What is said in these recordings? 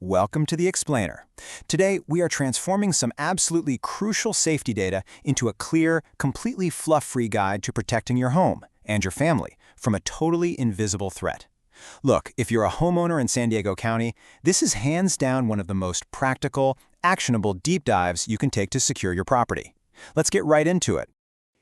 Welcome to the Explainer. Today, we are transforming some absolutely crucial safety data into a clear, completely fluff-free guide to protecting your home and your family from a totally invisible threat. Look, if you're a homeowner in San Diego County, this is hands down one of the most practical, actionable deep dives you can take to secure your property. Let's get right into it.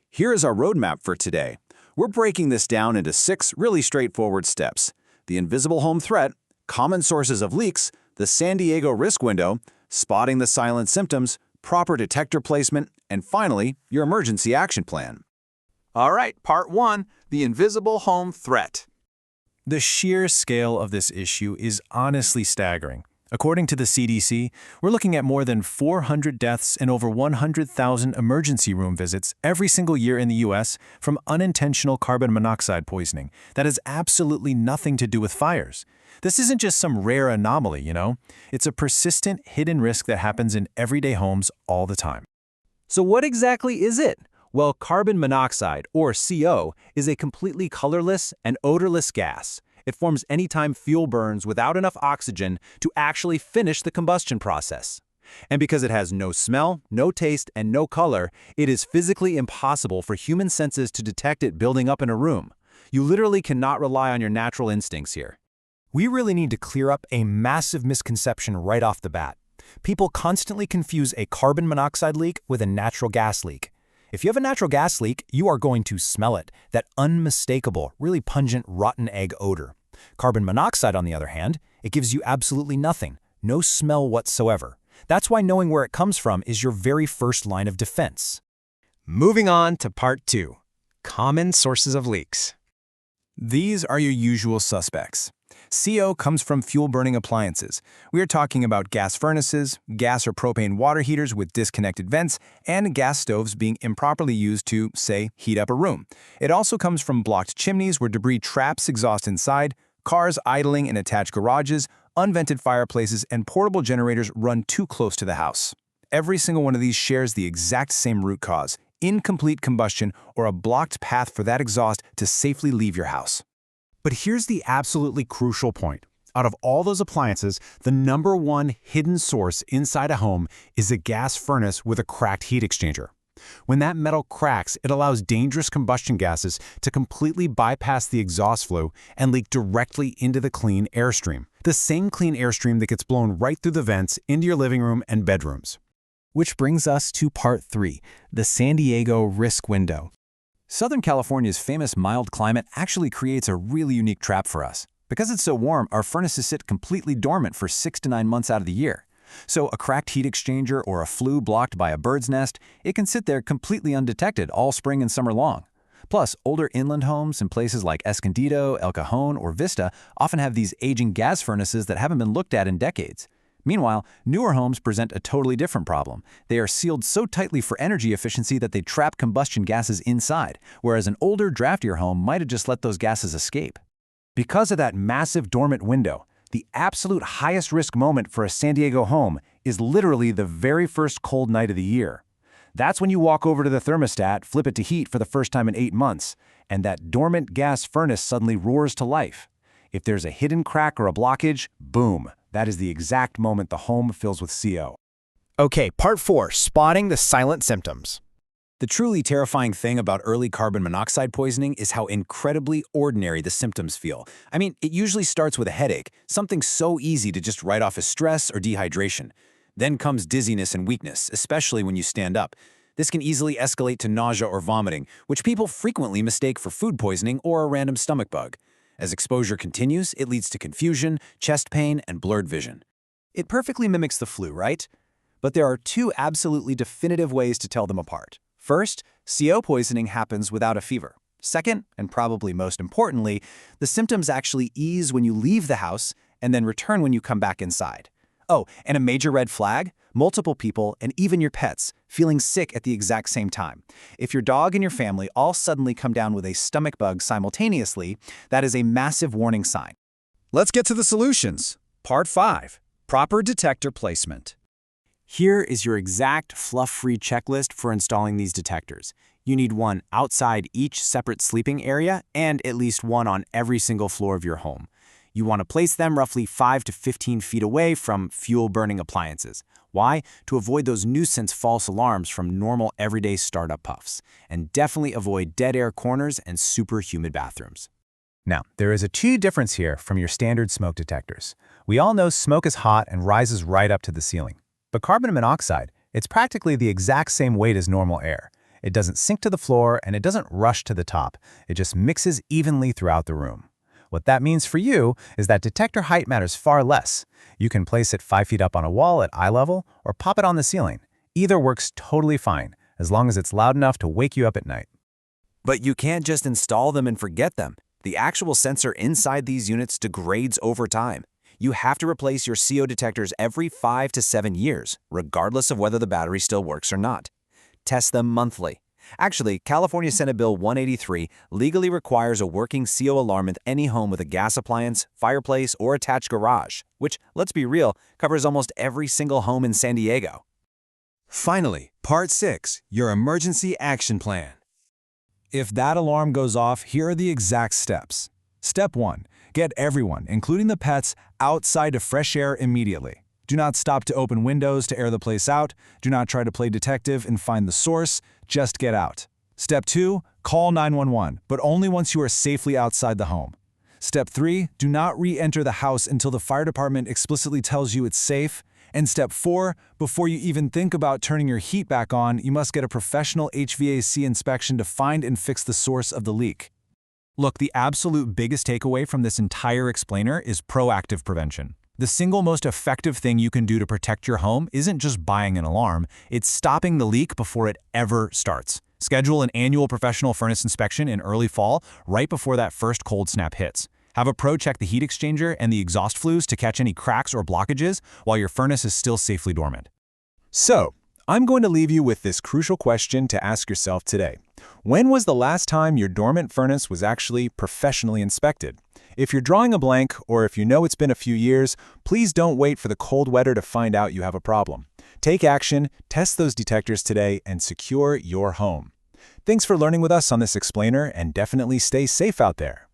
Here is our roadmap for today. We're breaking this down into 6 really straightforward steps: the invisible home threat, common sources of leaks, the San Diego risk window, spotting the silent symptoms, proper detector placement, and finally, your emergency action plan. All right, part 1, the invisible home threat. The sheer scale of this issue is honestly staggering. According to the CDC, we're looking at more than 400 deaths and over 100,000 emergency room visits every single year in the U.S. from unintentional carbon monoxide poisoning that has absolutely nothing to do with fires. This isn't just some rare anomaly, you know? It's a persistent, hidden risk that happens in everyday homes all the time. So what exactly is it? Well, carbon monoxide, or CO, is a completely colorless and odorless gas. It forms anytime fuel burns without enough oxygen to actually finish the combustion process. And because it has no smell, no taste, and no color, it is physically impossible for human senses to detect it building up in a room. You literally cannot rely on your natural instincts here. We really need to clear up a massive misconception right off the bat. People constantly confuse a carbon monoxide leak with a natural gas leak. If you have a natural gas leak, you are going to smell it, that unmistakable, really pungent rotten egg odor. Carbon monoxide, on the other hand, it gives you absolutely nothing, no smell whatsoever. That's why knowing where it comes from is your very first line of defense. Moving on to part 2, common sources of leaks. These are your usual suspects. CO comes from fuel-burning appliances. We are talking about gas furnaces, gas or propane water heaters with disconnected vents, and gas stoves being improperly used to, say, heat up a room. It also comes from blocked chimneys where debris traps exhaust inside, cars idling in attached garages, unvented fireplaces, and portable generators run too close to the house. Every single one of these shares the exact same root cause: incomplete combustion or a blocked path for that exhaust to safely leave your house. But here's the absolutely crucial point. Out of all those appliances, the number one hidden source inside a home is a gas furnace with a cracked heat exchanger. When that metal cracks, it allows dangerous combustion gases to completely bypass the exhaust flue and leak directly into the clean airstream. The same clean airstream that gets blown right through the vents into your living room and bedrooms. Which brings us to part 3, the San Diego risk window. Southern California's famous mild climate actually creates a really unique trap for us. Because it's so warm, our furnaces sit completely dormant for 6 to 9 months out of the year. So a cracked heat exchanger or a flue blocked by a bird's nest, it can sit there completely undetected all spring and summer long. Plus, older inland homes in places like Escondido, El Cajon, or Vista often have these aging gas furnaces that haven't been looked at in decades. Meanwhile, newer homes present a totally different problem. They are sealed so tightly for energy efficiency that they trap combustion gases inside, whereas an older, draftier home might have just let those gases escape. Because of that massive dormant window, the absolute highest risk moment for a San Diego home is literally the very first cold night of the year. That's when you walk over to the thermostat, flip it to heat for the first time in 8 months, and that dormant gas furnace suddenly roars to life. If there's a hidden crack or a blockage, boom. That is the exact moment the home fills with CO. Okay, part 4, spotting the silent symptoms. The truly terrifying thing about early carbon monoxide poisoning is how incredibly ordinary the symptoms feel. I mean, it usually starts with a headache, something so easy to just write off as stress or dehydration. Then comes dizziness and weakness, especially when you stand up. This can easily escalate to nausea or vomiting, which people frequently mistake for food poisoning or a random stomach bug. As exposure continues, it leads to confusion, chest pain, and blurred vision. It perfectly mimics the flu, right? But there are 2 absolutely definitive ways to tell them apart. First, CO poisoning happens without a fever. Second, and probably most importantly, the symptoms actually ease when you leave the house and then return when you come back inside. Oh, and a major red flag? Multiple people, and even your pets, feeling sick at the exact same time. If your dog and your family all suddenly come down with a stomach bug simultaneously, that is a massive warning sign. Let's get to the solutions. Part 5, proper detector placement. Here is your exact fluff-free checklist for installing these detectors. You need one outside each separate sleeping area and at least one on every single floor of your home. You want to place them roughly 5 to 15 feet away from fuel-burning appliances. Why? To avoid those nuisance false alarms from normal everyday startup puffs. And definitely avoid dead air corners and super humid bathrooms. Now, there is a key difference here from your standard smoke detectors. We all know smoke is hot and rises right up to the ceiling. But carbon monoxide, it's practically the exact same weight as normal air. It doesn't sink to the floor and it doesn't rush to the top. It just mixes evenly throughout the room. What that means for you is that detector height matters far less. You can place it 5 feet up on a wall at eye level or pop it on the ceiling. Either works totally fine, as long as it's loud enough to wake you up at night. But you can't just install them and forget them. The actual sensor inside these units degrades over time. You have to replace your CO detectors every 5 to 7 years, regardless of whether the battery still works or not. Test them monthly. Actually, California Senate Bill 183 legally requires a working CO alarm in any home with a gas appliance, fireplace, or attached garage, which, let's be real, covers almost every single home in San Diego. Finally, Part 6, your emergency action plan. If that alarm goes off, here are the exact steps. Step 1. Get everyone, including the pets, outside to fresh air immediately. Do not stop to open windows to air the place out. Do not try to play detective and find the source. Just get out. Step 2. Call 911, but only once you are safely outside the home. Step 3. Do not re-enter the house until the fire department explicitly tells you it's safe. And Step 4. Before you even think about turning your heat back on, you must get a professional HVAC inspection to find and fix the source of the leak. Look, the absolute biggest takeaway from this entire explainer is proactive prevention. The single most effective thing you can do to protect your home isn't just buying an alarm, it's stopping the leak before it ever starts. Schedule an annual professional furnace inspection in early fall, right before that first cold snap hits. Have a pro check the heat exchanger and the exhaust flues to catch any cracks or blockages while your furnace is still safely dormant. So, I'm going to leave you with this crucial question to ask yourself today. When was the last time your dormant furnace was actually professionally inspected? If you're drawing a blank, or if you know it's been a few years, please don't wait for the cold weather to find out you have a problem. Take action, test those detectors today, and secure your home. Thanks for learning with us on this explainer, and definitely stay safe out there.